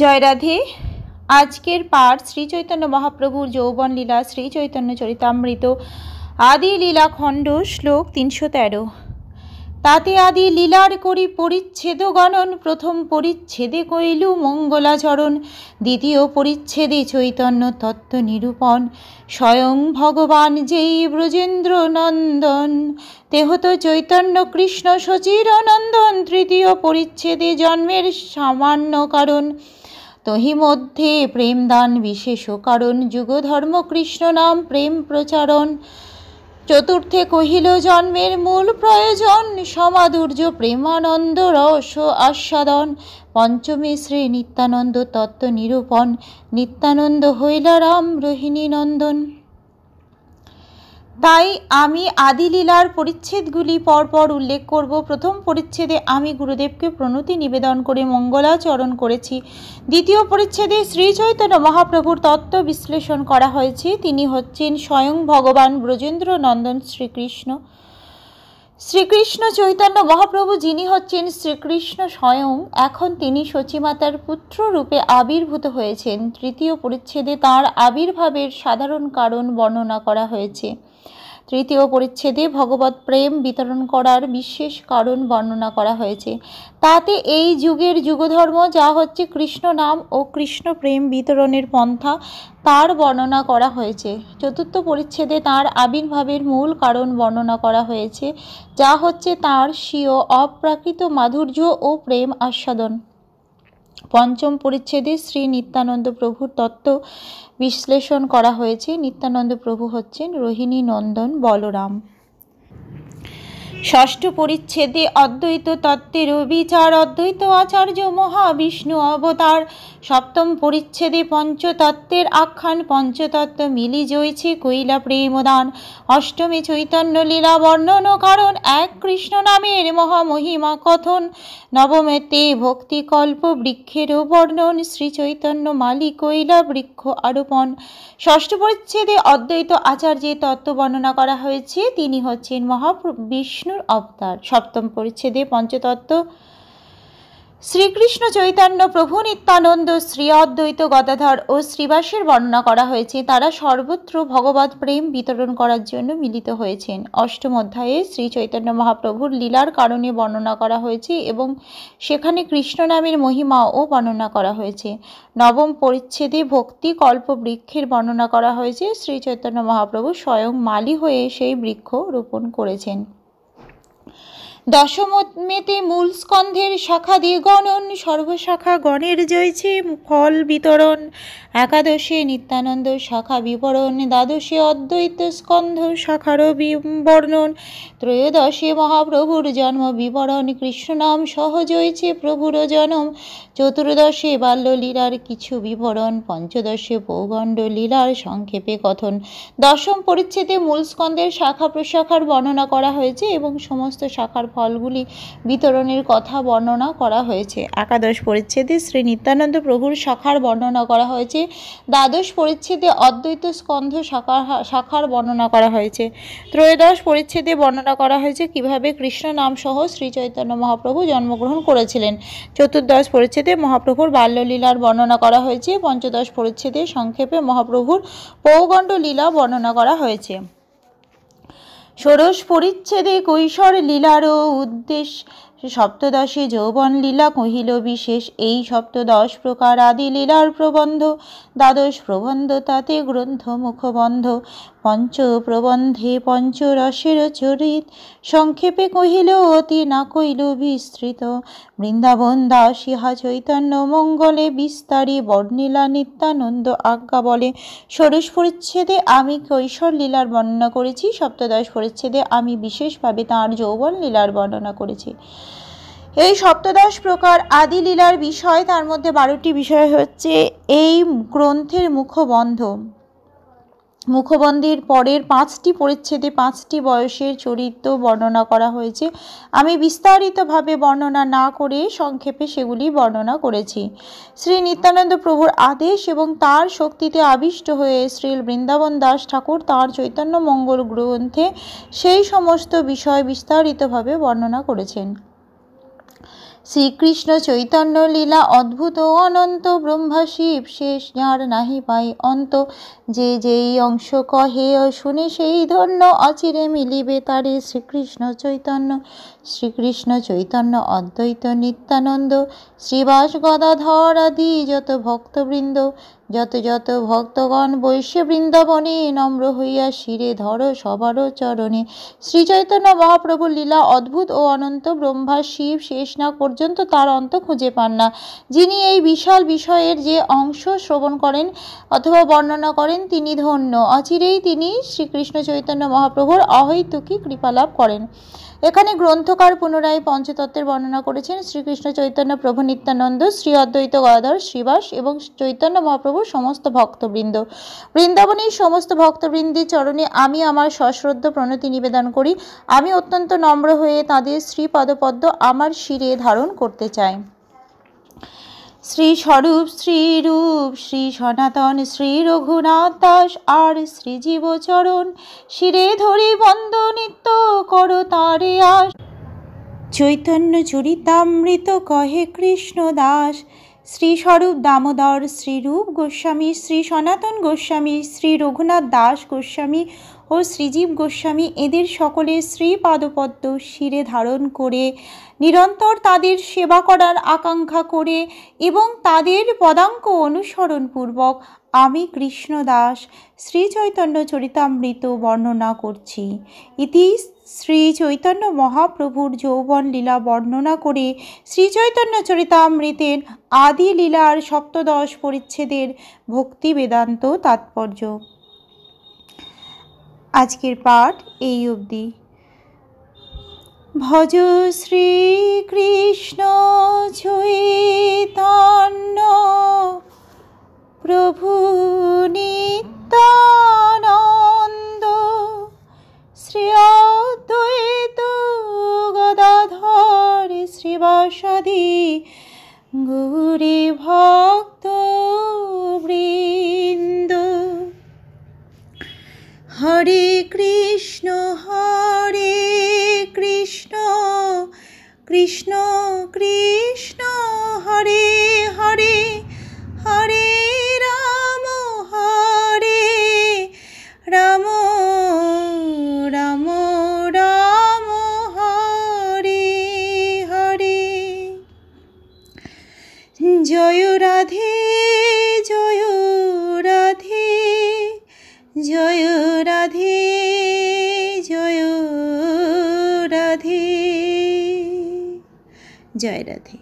জয় রাধে। আজকের পাঠ শ্রী চৈতন্য মহাপ্রভুর যৌবন লীলা, শ্রী চৈতন্য চরিতামৃত আদি লীলা খণ্ড, শ্লোক 313। তাতে আদি লীলার করি পরিচ্ছেদ গণন, প্রথম পরিচ্ছেদে কইলু মঙ্গলাচরণ, দ্বিতীয় পরিচ্ছেদে চৈতন্য তত্ত্ব নিরূপণ, স্বয়ং ভগবান যেই ব্রজেন্দ্র নন্দন, তেহত চৈতন্য কৃষ্ণ শচীর নন্দন, তৃতীয় পরিচ্ছেদে জন্মের সামান্য কারণ, তহি মধ্যে প্রেমদান বিশেষ কারণ, যুগধর্ম কৃষ্ণ নাম প্রেম প্রচারণ, চতুর্থে কহিল জন্মের মূল প্রয়োজন, সমাধুর্য প্রেমানন্দ রস আস্বাদন, পঞ্চমে শ্রী নিত্যানন্দ তত্ত্ব নিরূপণ, নিত্যানন্দ হইলা রাম রোহিণী নন্দন। তাই আমি আদিলীলার পরিচ্ছেদগুলি পরপর উল্লেখ করব। প্রথম পরিচ্ছেদে আমি গুরুদেবকে প্রণতি নিবেদন করে মঙ্গলাচরণ করেছি। দ্বিতীয় পরিচ্ছেদে শ্রী চৈতন্য মহাপ্রভুর তত্ত্ব বিশ্লেষণ করা হয়েছে। তিনি হচ্ছেন স্বয়ং ভগবান ব্রজেন্দ্র নন্দন শ্রীকৃষ্ণ। শ্রীকৃষ্ণ চৈতন্য মহাপ্রভু, যিনি হচ্ছেন শ্রীকৃষ্ণ স্বয়ং, এখন তিনি সচিমাতার পুত্র রূপে আবির্ভূত হয়েছেন। তৃতীয় পরিচ্ছেদে তাঁর আবির্ভাবের সাধারণ কারণ বর্ণনা করা হয়েছে। তৃতীয় পরিচ্ছেদে ভগবৎ প্রেম বিতরণ করার বিশেষ কারণ বর্ণনা করা হয়েছে। তাতে এই যুগের যুগধর্ম, যা হচ্ছে কৃষ্ণ নাম ও কৃষ্ণ প্রেম বিতরণের পন্থা, তার বর্ণনা করা হয়েছে। চতুর্থ পরিচ্ছেদে তাঁর আবির্ভাবের মূল কারণ বর্ণনা করা হয়েছে, যা হচ্ছে তাঁর স্বীয় অপ্রাকৃত মাধুর্য ও প্রেম আস্বাদন। পঞ্চম পরিচ্ছেদে শ্রী নিত্যানন্দ প্রভুর তত্ত্ব বিশ্লেষণ করা হয়েছে। নিত্যানন্দ প্রভু হচ্ছেন রোহিণী নন্দন বলরাম। ষষ্ঠ পরিচ্ছেদে অদ্বৈত তত্ত্বের বিচার, অদ্বৈত আচার্য মহাবিষ্ণু অবতার। সপ্তম পরিচ্ছেদে পঞ্চতত্ত্বের আখ্যান, পঞ্চতত্ত্ব মিলি জয়ছে কৈলা প্রেমদান। অষ্টমে চৈতন্য লীলা বর্ণন কারণ, এক কৃষ্ণ নামের মহামহিমা কথন। নবমেতে ভক্তিকল্প বৃক্ষেরও বর্ণন, শ্রী চৈতন্য মালি কৈলা বৃক্ষ আরোপণ। ষষ্ঠ পরিচ্ছেদে অদ্বৈত আচার্যের তত্ত্ব বর্ণনা করা হয়েছে। তিনি হচ্ছেন মহাবিষ্ণুর অবতার। সপ্তম পরিচ্ছেদে পঞ্চতত্ত্ব শ্রীকৃষ্ণ চৈতন্য প্রভু নিত্যানন্দ, শ্রী অদ্বৈত গদাধর ও শ্রীবাসের বর্ণনা করা হয়েছে। তারা সর্বত্র ভগবৎ প্রেম বিতরণ করার জন্য মিলিত হয়েছেন। অষ্টম অধ্যায়ে শ্রী চৈতন্য মহাপ্রভুর লীলার কারণে বর্ণনা করা হয়েছে এবং সেখানে কৃষ্ণ নামের মহিমাও বর্ণনা করা হয়েছে। নবম পরিচ্ছেদে ভক্তি কল্প বৃক্ষের বর্ণনা করা হয়েছে। শ্রী চৈতন্য মহাপ্রভু স্বয়ং মালি হয়ে সেই বৃক্ষ রোপণ করেছেন। দশমেতে মূল স্কন্ধের শাখাদি গণন, সর্বশাখা গণের জয়ছে ফল বিতরণ। একাদশে নিত্যানন্দ শাখা বিবরণ, দ্বাদশে অদ্বৈত স্কন্ধ শাখারও বিবর্ণন। ত্রয়োদশে মহাপ্রভুর জন্ম বিবরণ, কৃষ্ণ নাম সহ জয়ছে প্রভুর জনম। চতুর্দশে বাল্যলীলার কিছু বিবরণ, পঞ্চদশে পৌগণ্ড লীলার সংক্ষেপে কথন। দশম পরিচ্ছেদে মূল স্কন্ধের শাখা প্রশাখার বর্ণনা করা হয়েছে এবং সমস্ত শাখার ফলগুলি বিতরণের কথা বর্ণনা করা হয়েছে। একাদশ পরিচ্ছেদে শ্রী নিত্যানন্দ প্রভুর শাখার বর্ণনা করা হয়েছে। দ্বাদশ পরিচ্ছেদে অদ্বৈত স্কন্ধ শাখার বর্ণনা করা হয়েছে। ত্রয়োদশ পরিচ্ছেদে বর্ণনা করা হয়েছে কিভাবে কৃষ্ণ নাম সহ শ্রী চৈতন্য মহাপ্রভু জন্মগ্রহণ করেছিলেন। চতুর্দশ পরিচ্ছেদে মহাপ্রভুর বাল্যলীলার বর্ণনা করা হয়েছে। পঞ্চদশ পরিচ্ছেদে সংক্ষেপে মহাপ্রভুর পৌগণ্ড লীলা বর্ণনা করা হয়েছে। ষোড়শ পরিচ্ছেদে কৈশোর লীলারও উদ্দেশ্য, সপ্তদশে যৌবন লীলা কহিল বিশেষ। এই সপ্তদশ প্রকার আদি লীলার প্রবন্ধ। দ্বাদশ প্রবন্ধ তাতে গ্রন্থ মুখবন্ধ। পঞ্চ প্রবন্ধে পঞ্চরসের চরিত, সংক্ষেপে কহিল অতি না কইল বিস্তৃত। বৃন্দাবন দাস ইহা চৈতন্য মঙ্গলে, বিস্তারী বর্ণিলা নিত্যানন্দ আজ্ঞা বলে। ষোড়শ পরিচ্ছেদে আমি কৈশোর লীলার বর্ণনা করেছি। সপ্তদশ পরিচ্ছেদে আমি বিশেষভাবে তাঁর যৌবন লীলার বর্ণনা করেছি। এই সপ্তদশ প্রকার আদি লীলার বিষয়, তার মধ্যে 12টি বিষয় হচ্ছে এই গ্রন্থের মুখবন্ধ। মুখবন্ধের পরের 5টি পরিচ্ছেদে 5টি বয়সের চরিত্র বর্ণনা করা হয়েছে। আমি বিস্তারিতভাবে বর্ণনা না করে সংক্ষেপে সেগুলি বর্ণনা করেছি। শ্রী নিত্যানন্দ প্রভুর আদেশ এবং তার শক্তিতে আবিষ্ট হয়ে শ্রী বৃন্দাবন দাস ঠাকুর তাঁর চৈতন্য মঙ্গল গ্রন্থে সেই সমস্ত বিষয় বিস্তারিতভাবে বর্ণনা করেছেন। শ্রীকৃষ্ণ চৈতন্য লীলা অদ্ভুত অনন্ত, ব্রহ্মা শিব শেষ যার নাহি পাই অন্ত। যে যেই অংশ কহে ও শুনে সেই ধন্য, অচিরে মিলিবে তারে শ্রীকৃষ্ণ চৈতন্য। শ্রীকৃষ্ণ চৈতন্য অদ্বৈত নিত্যানন্দ, শ্রীবাস গদাধর আদি যত ভক্তবৃন্দ। যত যত ভক্তগণ বৈশ্য বৃন্দাবনে, নম্র হইয়া শিরে ধর সবার চরণে। শ্রীচৈতন্য মহাপ্রভুর লীলা অদ্ভুত ও অনন্ত, ব্রহ্মা শিব শেষ না পর্যন্ত তার অন্ত খুঁজে পান না। যিনি এই বিশাল বিষয়ের যে অংশ শ্রবণ করেন অথবা বর্ণনা করেন তিনি ধন্য, অচিরেই তিনি শ্রীকৃষ্ণ চৈতন্য মহাপ্রভুর অহৈতুকী কৃপালাভ করেন। এখানে গ্রন্থকার পুনরায় পঞ্চতত্ত্বের বর্ণনা করেছেন। শ্রীকৃষ্ণ চৈতন্য প্রভু নিত্যানন্দ, শ্রী অদ্বৈত গদাধর, শ্রীবাস এবং চৈতন্য মহাপ্রভুর সমস্ত ভক্তবৃন্দ। বৃন্দাবনের সমস্ত ভক্তবৃন্দের চরণে আমি আমার সশ্রদ্ধ প্রণতি নিবেদন করি। আমি অত্যন্ত নম্র হয়ে তাদের শ্রীপদপদ্ম আমার শিরে ধারণ করতে চাই। শ্রী স্বরূপ, শ্রীরূপ, শ্রী সনাতন, শ্রী রঘুনাথ দাস আর শ্রীজীব চরণ, শিরে ধরি বন্দ নিত্য করো তারে আস। চৈতন্য চরিতামৃত কহে কৃষ্ণ দাস। শ্রী স্বরূপ দামোদর, শ্রীরূপ গোস্বামী, শ্রী সনাতন গোস্বামী, শ্রী রঘুনাথ দাস গোস্বামী ও শ্রীজীব গোস্বামী এদের সকলের শ্রীপাদপদ্ম শিরে ধারণ করে, নিরন্তর তাদের সেবা করার আকাঙ্ক্ষা করে এবং তাদের পদাঙ্ক অনুসরণ পূর্বক আমি কৃষ্ণ দাস শ্রী চৈতন্য চরিতামৃত বর্ণনা করছি। ইতি শ্রী চৈতন্য মহাপ্রভুর যৌবন লীলা বর্ণনা করে শ্রী চৈতন্য চরিতামৃতের আদি লীলার সপ্তদশ পরিচ্ছেদের ভক্তি বেদান্ত তাৎপর্য। আজকের পাঠ এই অবধি। ভজ শ্রীকৃষ্ণ চৈতন্য প্রভু নিত্যানন্দ, শ্রী অদ্বৈত গদাধর শ্রীবাসাদি গৌরী ভক্ত বৃন্দ। হরে কৃষ্ণ কৃষ্ণ কৃষ্ণ হরে হরে, হরে রাম রাম রাম রাম হরে হরে। জয় রাধে জয় রাধে, জয় রাধে জয় রাধে, জয় রাধে।